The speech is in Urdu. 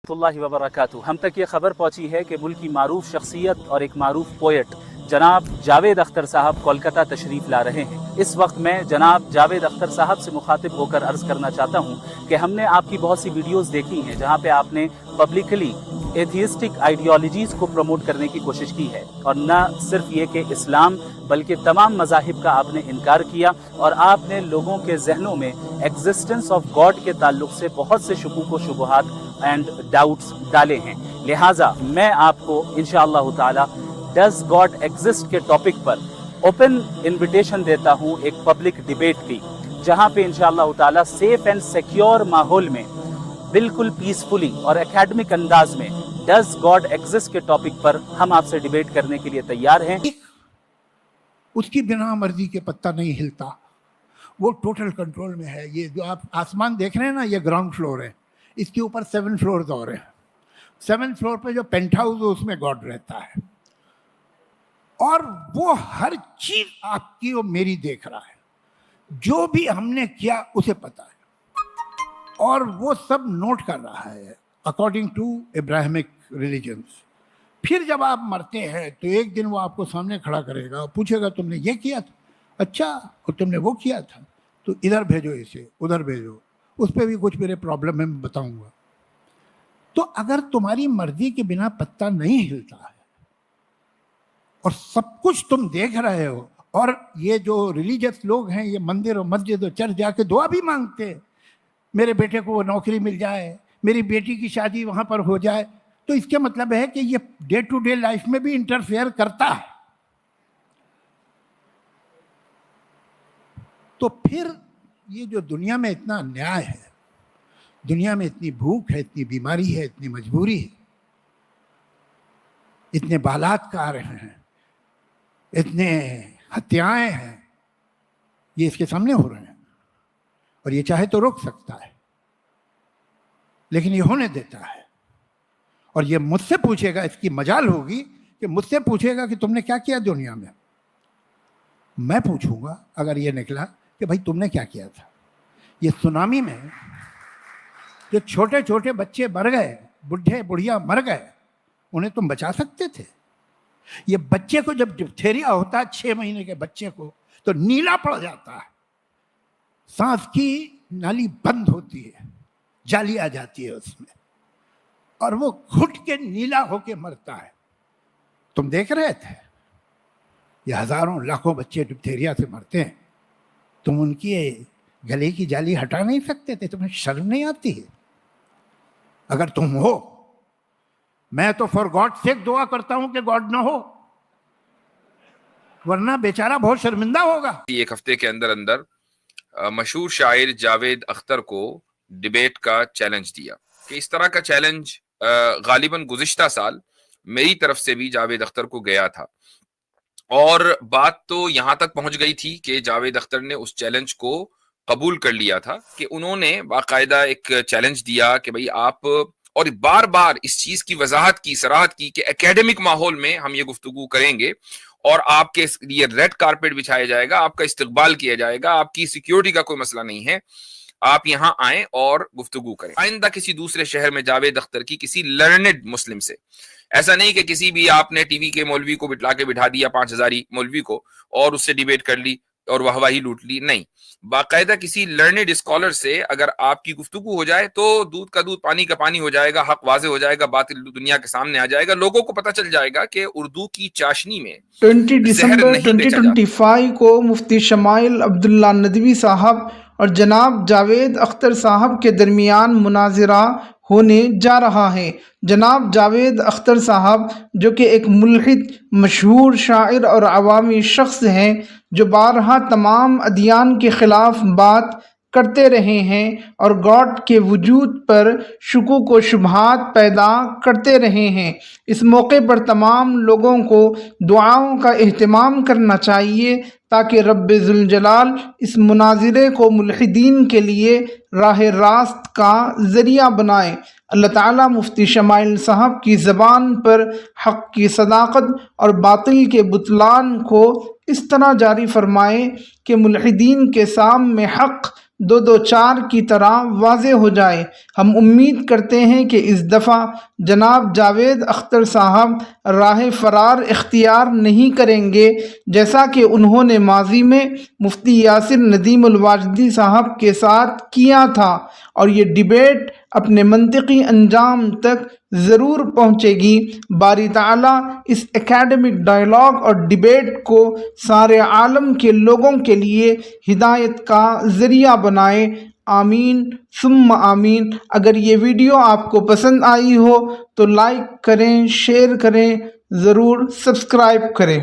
اللہ وبرکاتہ۔ ہم تک یہ خبر پہنچی ہے کہ ملک کی معروف شخصیت اور ایک معروف پوئٹ جناب جاوید اختر صاحب کولکتہ تشریف لا رہے ہیں۔ اس وقت میں جناب جاوید اختر صاحب سے مخاطب ہو کر عرض کرنا چاہتا ہوں کہ ہم نے آپ کی بہت سی ویڈیوز دیکھی ہیں جہاں پہ آپ نے پبلکلی ایتھیسٹک آئیڈیالوجیز کو پروموٹ کرنے کی کوشش کی ہے، اور نہ صرف یہ کہ اسلام بلکہ تمام مذاہب کا آپ نے انکار کیا، اور آپ نے لوگوں کے ذہنوں میں ایگزسٹنس آف گاڈ کے تعلق سے بہت سے شکوک و شبہات اینڈ ڈاؤٹس ڈالے ہیں۔ لہٰذا میں آپ کو انشاءاللہ تعالی ڈز گاڈ ایگزسٹ کے ٹاپک پر اوپن انویٹیشن دیتا ہوں ایک پبلک ڈیبیٹ کی، جہاں پہ انشاءاللہ تعالی سیف اینڈ سیکیور ماحول میں بالکل پیسفلی اور اکیڈمک انداز میں ڈز گاڈ ایگزسٹ کے ٹاپک پر ہم آپ سے ڈیبیٹ کرنے کے لیے تیار ہیں۔ اس کی بنا مرضی کے پتہ نہیں ہلتا، وہ ٹوٹل کنٹرول میں ہے۔ یہ جو آپ آسمان دیکھ رہے ہیں نا، یہ گراؤنڈ فلور ہے، اس کے اوپر 7 فلورز اور ہیں۔ 7 فلور پہ جو پینٹ ہاؤس ہے اس میں گاڈ رہتا ہے، اور وہ ہر چیز آپ کی اور میری دیکھ رہا ہے۔ جو بھی ہم نے کیا اسے پتہ ہے، اور وہ سب نوٹ کر رہا ہے اکارڈنگ ٹو ابراہیمک ریلیجنس۔ پھر جب آپ مرتے ہیں تو ایک دن وہ آپ کو سامنے کھڑا کرے گا اور پوچھے گا تم نے یہ کیا تھا، اچھا، اور تم نے وہ کیا تھا، تو ادھر بھیجو، اسے ادھر بھیجو، اس پہ بھی کچھ میرے پرابلم ہے میں بتاؤں گا۔ تو اگر تمہاری مرضی کے بنا پتہ نہیں ہلتا ہے اور سب کچھ تم دیکھ رہے ہو، اور یہ جو ریلیجس لوگ ہیں یہ مندر اور مسجد اور چرچ جا کے دعا بھی مانگتے ہیں، میرے بیٹے کو وہ نوکری مل جائے، میری بیٹی کی شادی وہاں پر ہو جائے، تو اس کا مطلب ہے کہ یہ ڈے ٹو ڈے لائف میں بھی انٹرفیئر کرتا ہے۔ تو پھر یہ جو دنیا میں اتنا انیائے ہے، دنیا میں اتنی بھوک ہے، اتنی بیماری ہے، اتنی مجبوری ہے، اتنے بلاత్కాر ہیں، اتنے ہتیائیں ہیں، یہ اس کے سامنے ہو رہے ہیں، اور یہ چاہے تو روک سکتا ہے، لیکن یہ ہونے دیتا ہے۔ اور یہ مجھ سے پوچھے گا، اس کی مجال ہوگی کہ مجھ سے پوچھے گا کہ تم نے کیا کیا دنیا میں۔ میں پوچھوں گا اگر یہ نکلا کہ بھائی تم نے کیا کیا تھا۔ یہ سونامی میں جو چھوٹے چھوٹے بچے مر گئے، بڈھے بڑھیا مر گئے، انہیں تم بچا سکتے تھے؟ یہ بچے کو جب ڈپتھیریا ہوتا ہے 6 مہینے کے بچے کو، تو نیلا پڑ جاتا ہے، سانس کی نالی بند ہوتی ہے، جالی آ جاتی ہے اس میں، اور وہ گھٹ کے نیلا ہو کے مرتا ہے۔ تم دیکھ رہے تھے یہ ہزاروں لاکھوں بچے ڈپتھیریا سے مرتے ہیں، تم ان کی گلے کی جالی ہٹا نہیں سکتے تھے؟ تمہیں شرم نہیں آتی ہے؟ اگر تم ہو، میں تو فار گاڈ سیک دعا کرتا ہوں کہ گاڈ نہ ہو، ورنہ بیچارہ بہت شرمندہ ہوگا۔ ایک ہفتے کے اندر اندر مشہور شاعر جاوید اختر کو ڈیبیٹ کا چیلنج دیا کہ اس طرح کا چیلنج غالباً گزشتہ سال میری طرف سے بھی جاوید اختر کو گیا تھا، اور بات تو یہاں تک پہنچ گئی تھی کہ جاوید اختر نے اس چیلنج کو قبول کر لیا تھا، کہ انہوں نے باقاعدہ ایک چیلنج دیا کہ بھئی آپ، اور بار بار اس چیز کی وضاحت کی، صراحت کی کہ اکیڈمک ماحول میں ہم یہ گفتگو کریں گے، اور آپ کے لیے ریڈ کارپیٹ بچھایا جائے گا، آپ کا استقبال کیا جائے گا، آپ کی سیکیورٹی کا کوئی مسئلہ نہیں ہے، آپ یہاں آئیں اور گفتگو کریں۔ آئندہ کسی دوسرے شہر میں جاوید اختر کی کسی لرنڈ مسلم سے، ایسا نہیں کہ کسی بھی آپ نے ٹی وی کے مولوی کو بٹلا کے بٹھا دیا، 5000 مولوی کو، اور اس سے ڈیبیٹ کر لی اور واہ واہی لوٹ لی، نہیں، باقاعدہ کسی لرنڈ اسکالر سے اگر آپ کی گفتگو ہو جائے تو دودھ کا دودھ پانی کا پانی ہو جائے گا، حق واضح ہو جائے گا، باطل دنیا کے سامنے آ جائے گا، لوگوں کو پتہ چل جائے گا کہ اردو کی چاشنی میں 20 دسمبر 2025 کو مفتی شمائل عبداللہ ندوی صاحب اور جناب جاوید اختر صاحب کے درمیان مناظرہ ہونے جا رہا ہے۔ جناب جاوید اختر صاحب جو کہ ایک ملحد، مشہور شاعر اور عوامی شخص ہیں، جو بارہا تمام ادیان کے خلاف بات کرتے رہے ہیں اور گاڈ کے وجود پر شکوک و شبہات پیدا کرتے رہے ہیں، اس موقع پر تمام لوگوں کو دعاؤں کا اہتمام کرنا چاہیے تاکہ رب ذوالجلال اس مناظرے کو ملحدین کے لیے راہ راست کا ذریعہ بنائے۔ اللہ تعالیٰ مفتی شمائل صاحب کی زبان پر حق کی صداقت اور باطل کے بطلان کو اس طرح جاری فرمائے کہ ملحدین کے سامنے حق 224 کی طرح واضح ہو جائے۔ ہم امید کرتے ہیں کہ اس دفعہ جناب جاوید اختر صاحب راہ فرار اختیار نہیں کریں گے، جیسا کہ انہوں نے ماضی میں مفتی یاسر ندیم الواجدی صاحب کے ساتھ کیا تھا، اور یہ ڈیبیٹ اپنے منطقی انجام تک ضرور پہنچے گی۔ باری تعالیٰ اس اکیڈمک ڈائلاگ اور ڈیبیٹ کو سارے عالم کے لوگوں کے لیے ہدایت کا ذریعہ بنائے، آمین ثم آمین۔ اگر یہ ویڈیو آپ کو پسند آئی ہو تو لائک کریں، شیئر کریں، ضرور سبسکرائب کریں۔